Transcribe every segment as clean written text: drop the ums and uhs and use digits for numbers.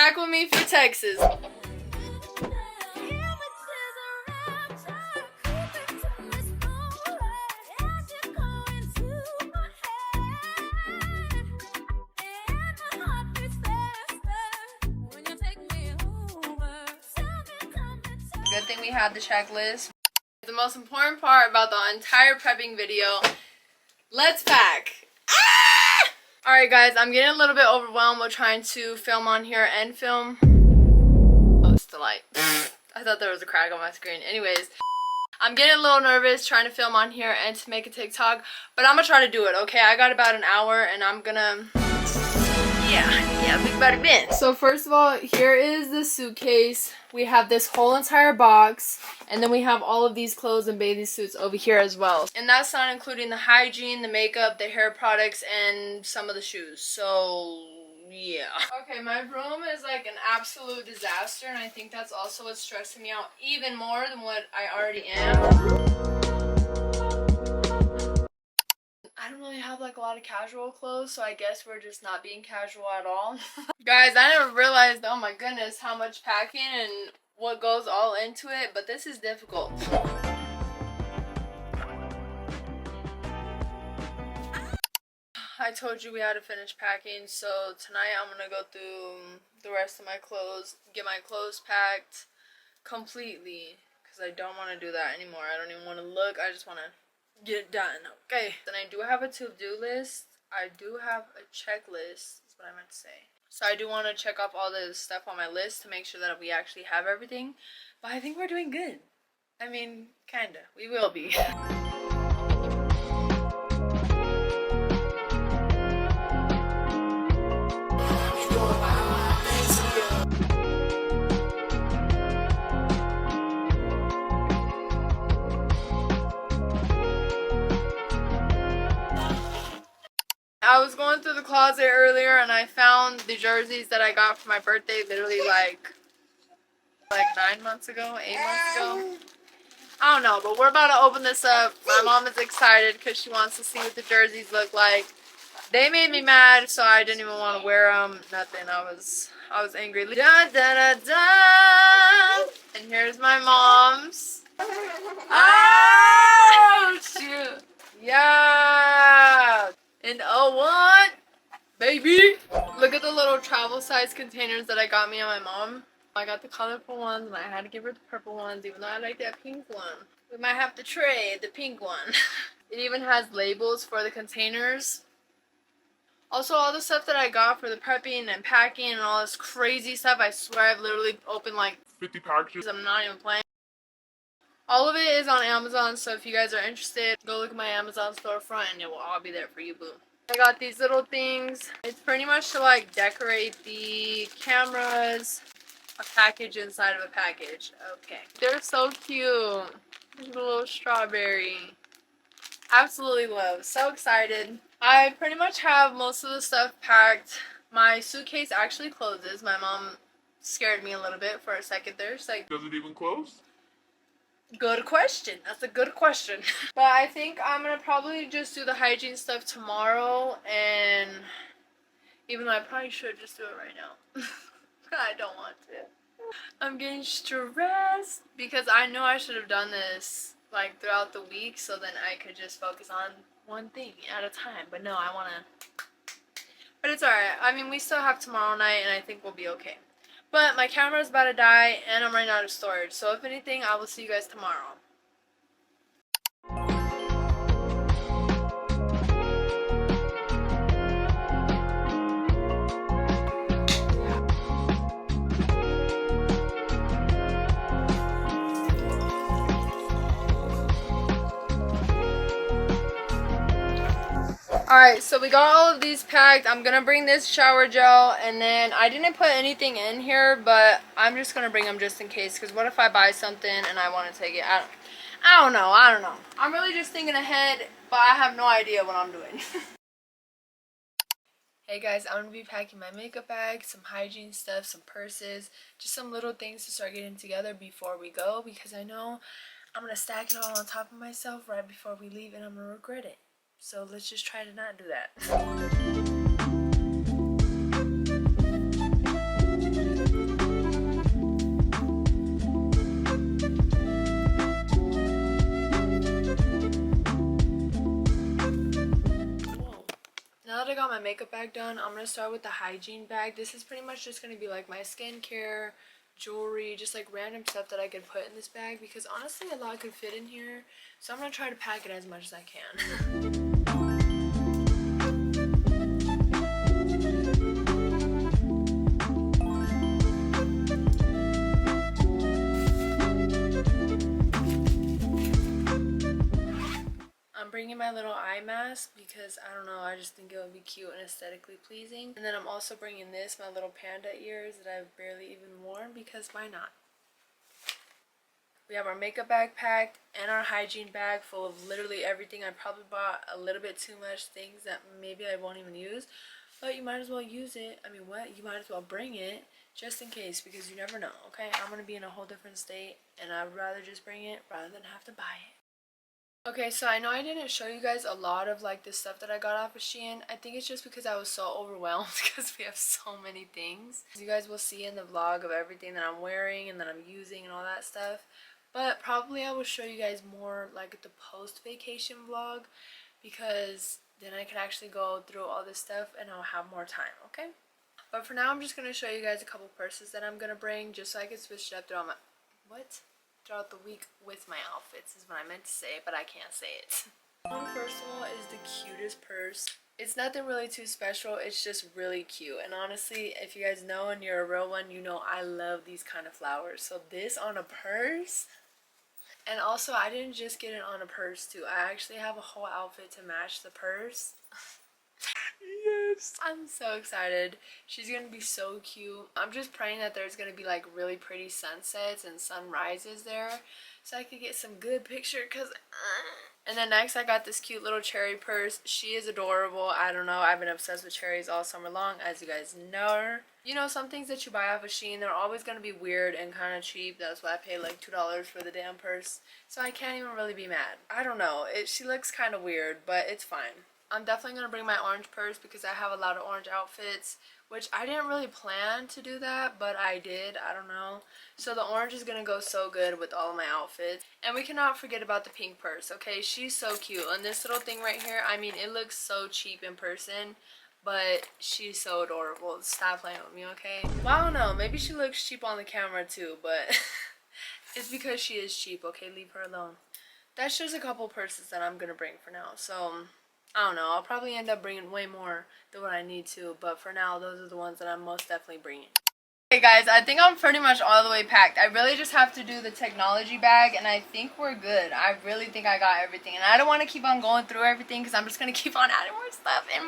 Pack with me for Texas. Good thing we had the checklist. The most important part about the entire prepping video. Let's pack. Ah! Alright guys, I'm getting a little bit overwhelmed with trying to film on here and film. Oh, it's the light. I thought there was a crack on my screen. Anyways, I'm getting a little nervous trying to film on here and to make a TikTok, but I'm gonna try to do it, okay? I got about an hour and I'm gonna... Yeah, big body bin. So first of all, here is the suitcase. We have this whole entire box, and then we have all of these clothes and bathing suits over here as well. And that's not including the hygiene, the makeup, the hair products, and some of the shoes. So yeah. Okay, my room is like an absolute disaster, and I think that's also what's stressing me out even more than what I already am. I don't really have like a lot of casual clothes, so I guess we're just not being casual at all. Guys, I never realized, oh my goodness, how much packing and what goes all into it, but this is difficult. I told you we had to finish packing, so tonight I'm gonna go through the rest of my clothes, get my clothes packed completely, because I don't want to do that anymore. I don't even want to look, I just want to get it done. Okay, then I do have a to-do list. I do have a checklist, is what I meant to say. So I do want to check off all the stuff on my list to make sure that we actually have everything, but I think we're doing good. I mean, kinda. We will be. I was going through the closet earlier and I found the jerseys that I got for my birthday literally like 9 months ago, 8 months ago. I don't know, but we're about to open this up. My mom is excited because she wants to see what the jerseys look like. They made me mad, so I didn't even want to wear them. Nothing. I was angry. Da, da, da, da. And here's my mom's. Oh shoot! Yeah. And oh what? Baby! Look at the little travel size containers that I got me and my mom. I got the colorful ones and I had to give her the purple ones even though I like that pink one. We might have to trade the pink one. It even has labels for the containers. Also all the stuff that I got for the prepping and packing and all this crazy stuff, I swear I've literally opened like 50 packages. I'm not even playing. All of it is on Amazon, so if you guys are interested, go look at my Amazon storefront and it will all be there for you, boo. I got these little things. It's pretty much to like decorate the cameras. A package inside of a package. Okay. They're so cute. There's a little strawberry. Absolutely love. So excited. I pretty much have most of the stuff packed. My suitcase actually closes. My mom scared me a little bit for a second there. She's like, does it even close? Good question. That's a good question. But I think I'm gonna probably just do the hygiene stuff tomorrow, and even though I probably should just do it right now. I don't want to. I'm getting stressed because I know I should have done this like throughout the week so then I could just focus on one thing at a time. But no, I wanna. But it's alright. I mean, we still have tomorrow night and I think we'll be okay. But my camera is about to die and I'm running out of storage. So if anything, I will see you guys tomorrow. Alright, so we got all of these packed. I'm gonna bring this shower gel, and then I didn't put anything in here, but I'm just gonna bring them just in case, because what if I buy something and I want to take it? I don't know. I'm really just thinking ahead, but I have no idea what I'm doing. Hey guys, I'm gonna be packing my makeup bag, some hygiene stuff, some purses, just some little things to start getting together before we go, because I know I'm gonna stack it all on top of myself right before we leave and I'm gonna regret it. So let's just try to not do that. my makeup bag done, I'm gonna start with the hygiene bag. This is pretty much just gonna be like my skincare, jewelry, just like random stuff that I could put in this bag because honestly a lot could fit in here. So I'm gonna try to pack it as much as I can. I'm bringing my little eye mask because I don't know, I just think it would be cute and aesthetically pleasing. And then I'm also bringing this, my little panda ears that I've barely even worn because why not? We have our makeup bag packed and our hygiene bag full of literally everything. I probably bought a little bit too much things that maybe I won't even use, but you might as well use it. I mean, what? You might as well bring it just in case because you never know, okay? I'm going to be in a whole different state and I'd rather just bring it rather than have to buy it. Okay, so I know I didn't show you guys a lot of like the stuff that I got off of Shein. I think it's just because I was so overwhelmed because we have so many things. You guys will see in the vlog of everything that I'm wearing and that I'm using and all that stuff. But probably I will show you guys more like the post-vacation vlog because then I can actually go through all this stuff and I'll have more time, okay? But for now, I'm just going to show you guys a couple purses that I'm going to bring just so I can switch it up throughout throughout the week with my outfits is what I meant to say, but I can't say it. First of all is the cutest purse. It's nothing really too special, it's just really cute. And honestly, if you guys know and you're a real one, you know I love these kind of flowers. So this on a purse, and also I didn't just get it on a purse too. I actually have a whole outfit to match the purse. Yes, I'm so excited. She's gonna be so cute. I'm just praying that there's gonna be like really pretty sunsets and sunrises there so I could get some good picture because and then next I got this cute little cherry purse. She is adorable. I don't know, I've been obsessed with cherries all summer long, as you guys know. You know, some things that you buy off of Shein, they're always gonna be weird and kind of cheap. That's why I paid like $2 for the damn purse, so I can't even really be mad. I don't know, she looks kind of weird, but it's fine. I'm definitely going to bring my orange purse because I have a lot of orange outfits, which I didn't really plan to do that, but I did. I don't know. So the orange is going to go so good with all of my outfits. And we cannot forget about the pink purse, okay? She's so cute. And this little thing right here, I mean, it looks so cheap in person, but she's so adorable. Stop playing with me, okay? Well, I don't know. Maybe she looks cheap on the camera too, but it's because she is cheap, okay? Leave her alone. That's just a couple purses that I'm going to bring for now. So I don't know, I'll probably end up bringing way more than what I need to, but for now, those are the ones that I'm most definitely bringing. Okay guys, I think I'm pretty much all the way packed. I really just have to do the technology bag, and I think we're good. I really think I got everything, and I don't want to keep on going through everything because I'm just going to keep on adding more stuff, and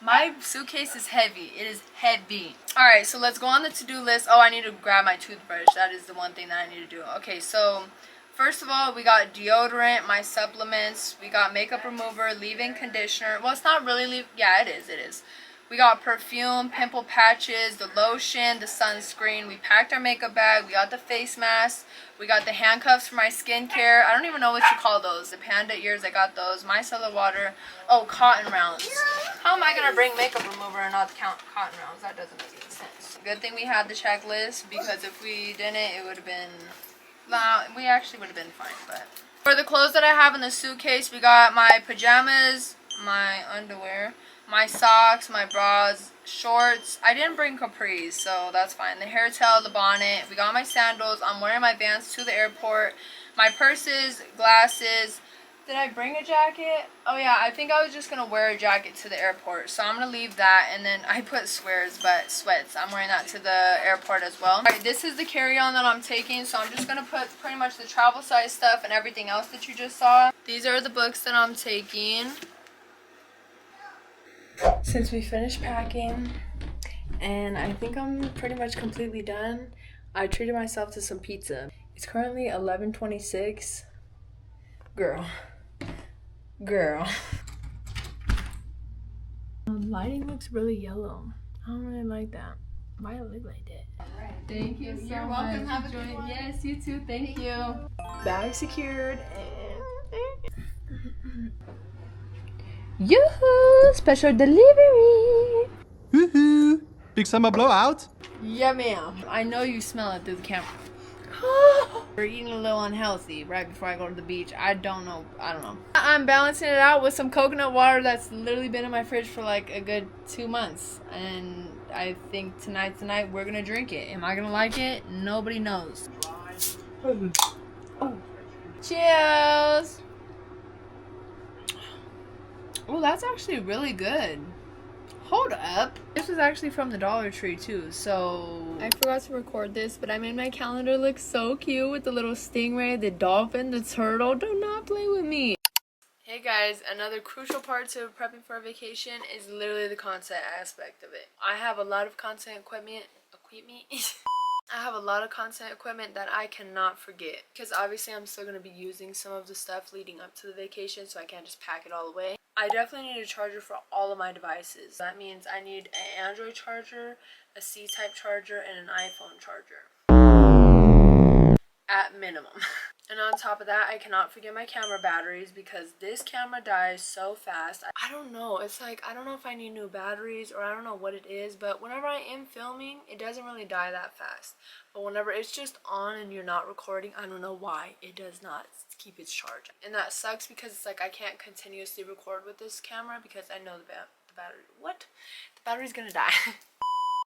my suitcase is heavy. It is heavy. Alright, so let's go on the to-do list. Oh, I need to grab my toothbrush. That is the one thing that I need to do. Okay, so first of all, we got deodorant, my supplements, we got makeup remover, leave-in conditioner. Well, it's not really yeah, it is. We got perfume, pimple patches, the lotion, the sunscreen. We packed our makeup bag, we got the face mask, we got the handcuffs for my skincare. I don't even know what you call those. The panda ears, I got those. Micellar water. Oh, cotton rounds. How am I going to bring makeup remover and not count cotton rounds? That doesn't make any sense. Good thing we had the checklist because if we didn't, it would have been... we actually would have been fine, but for the clothes that I have in the suitcase, we got my pajamas, my underwear, my socks, my bras, shorts. I didn't bring capris, so that's fine. The hair towel, the bonnet. We got my sandals. I'm wearing my Vans to the airport. My purses, glasses. Did I bring a jacket? Oh yeah, I think I was just gonna wear a jacket to the airport, so I'm gonna leave that. And then I put sweaters, but sweats, I'm wearing that to the airport as well. Alright, this is the carry-on that I'm taking, so I'm just gonna put pretty much the travel size stuff and everything else that you just saw. These are the books that I'm taking. Since we finished packing, and I think I'm pretty much completely done, I treated myself to some pizza. It's currently 11:26. Girl. The lighting looks really yellow. I don't really like that. Why do it look like that? Right. Thank you so You're much. welcome. Have a good one. Yes, you too. Thank you. Bag secured. Yoo-hoo! Special delivery! Woohoo! Big summer blowout? Yeah, ma'am. I know you smell it through the camera. We're eating a little unhealthy right before I go to the beach. I don't know. I'm balancing it out with some coconut water that's literally been in my fridge for like a good 2 months. And I think tonight we're gonna drink it. Am I gonna like it? Nobody knows. Oh. Cheers! Oh, that's actually really good. Hold up. This was actually from the Dollar Tree too, so... I forgot to record this, but I made my calendar look so cute with the little stingray, the dolphin, the turtle. Do not play with me. Hey guys, another crucial part to prepping for a vacation is literally the content aspect of it. I have a lot of content equipment. I have a lot of content equipment that I cannot forget. Because obviously I'm still going to be using some of the stuff leading up to the vacation, so I can't just pack it all away. I definitely need a charger for all of my devices. That means I need an Android charger, a C-type charger, and an iPhone charger. At minimum. And on top of that, I cannot forget my camera batteries because this camera dies so fast. I don't know. It's like, I don't know if I need new batteries or I don't know what it is, but whenever I am filming, it doesn't really die that fast. But whenever it's just on and you're not recording, I don't know why it does not keep its charge. And that sucks because it's like I can't continuously record with this camera because I know the battery. What? The battery's gonna die.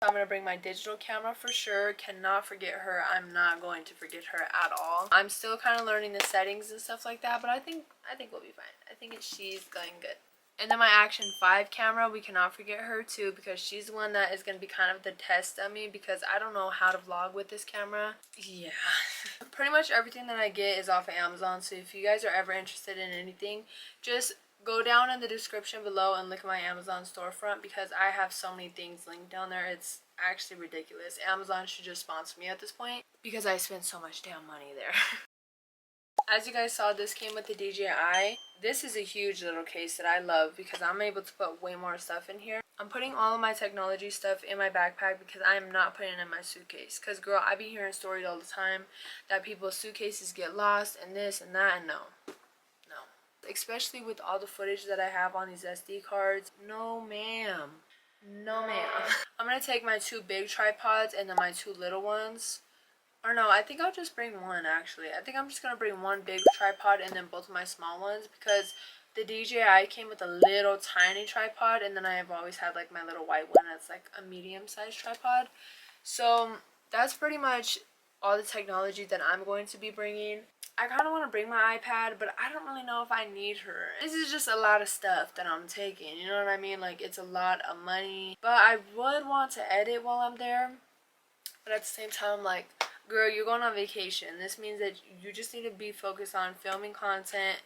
I'm going to bring my digital camera for sure. Cannot forget her. I'm not going to forget her at all. I'm still kind of learning the settings and stuff like that, but I think we'll be fine. I think she's going good. And then my Action 5 camera, we cannot forget her too because she's the one that is going to be kind of the test of me because I don't know how to vlog with this camera. Yeah. Pretty much everything that I get is off of Amazon, so if you guys are ever interested in anything, just go down in the description below and look at my Amazon storefront because I have so many things linked down there. It's actually ridiculous. Amazon should just sponsor me at this point because I spend so much damn money there. As you guys saw, this came with the DJI. This is a huge little case that I love because I'm able to put way more stuff in here. I'm putting all of my technology stuff in my backpack because I am not putting it in my suitcase. Because girl, I be hearing stories all the time that people's suitcases get lost and this and that, and no. Especially with all the footage that I have on these SD cards. No ma'am. No ma'am. I'm going to take my 2 big tripods and then my 2 little ones. Or no, I think I'll just bring one actually. I think I'm just going to bring 1 big tripod and then both of my small ones because the DJI came with a little tiny tripod and then I have always had like my little white one that's like a medium-sized tripod. So that's pretty much all the technology that I'm going to be bringing. I kind of want to bring my iPad, but I don't really know if I need her. This is just a lot of stuff that I'm taking, you know what I mean? Like, it's a lot of money. But I would want to edit while I'm there. But at the same time, I'm like, girl, you're going on vacation. This means that you just need to be focused on filming content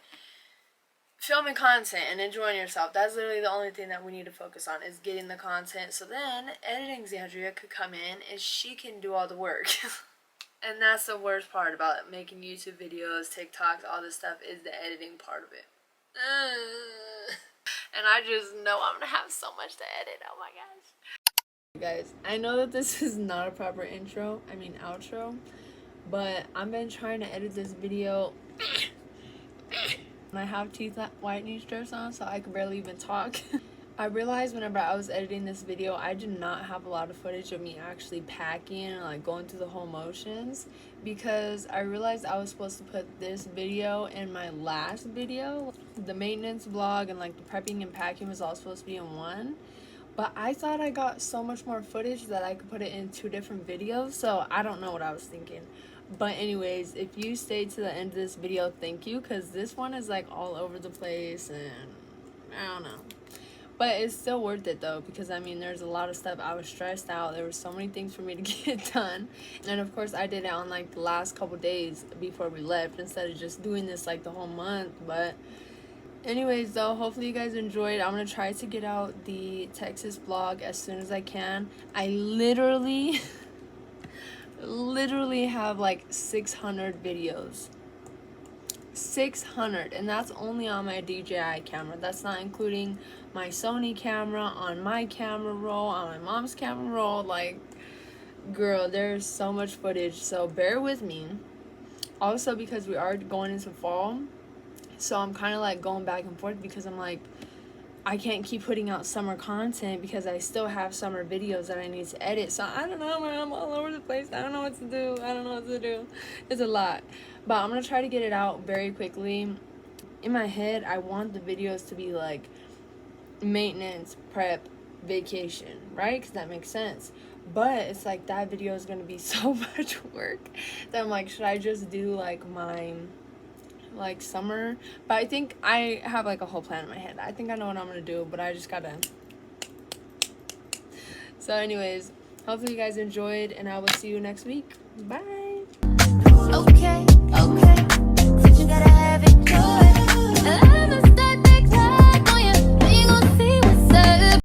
and enjoying yourself. That's literally the only thing that we need to focus on is getting the content. So then, editing Xandria could come in and she can do all the work. And that's the worst part about making YouTube videos, TikToks, all this stuff is the editing part of it. And I just know I'm going to have so much to edit. Oh my gosh. Guys, I know that this is not a proper outro, but I've been trying to edit this video. I have teeth whitening strips on, so I can barely even talk. I realized whenever I was editing this video, I did not have a lot of footage of me actually packing and like going through the whole motions because I realized I was supposed to put this video in my last video. The maintenance vlog and like the prepping and packing was all supposed to be in one. But I thought I got so much more footage that I could put it in 2 different videos, so I don't know what I was thinking. But anyways, if you stayed to the end of this video, thank you, because this one is like all over the place and I don't know. But it's still worth it though because I mean there's a lot of stuff. I was stressed out. There were so many things for me to get done. And of course I did it on like the last couple days before we left instead of just doing this like the whole month. But anyways though, hopefully you guys enjoyed. I'm going to try to get out the Texas vlog as soon as I can. I literally have like 600 videos. 600, and that's only on my DJI camera. That's not including my Sony camera, on my camera roll, on my mom's camera roll. Like, girl, there's so much footage, so bear with me. Also, because we are going into fall, so I'm kind of like going back and forth because I'm like, I can't keep putting out summer content because I still have summer videos that I need to edit. So I don't know, man. I'm all over the place. I don't know what to do. It's a lot. But I'm going to try to get it out very quickly. In my head, I want the videos to be like maintenance, prep, vacation, right? Because that makes sense. But it's like that video is going to be so much work that I'm like, should I just do like my like summer? But I think I have like a whole plan in my head. I think I know what I'm gonna do, but I just gotta. So anyways, hopefully you guys enjoyed, and I will see you next week. Bye. Okay, okay.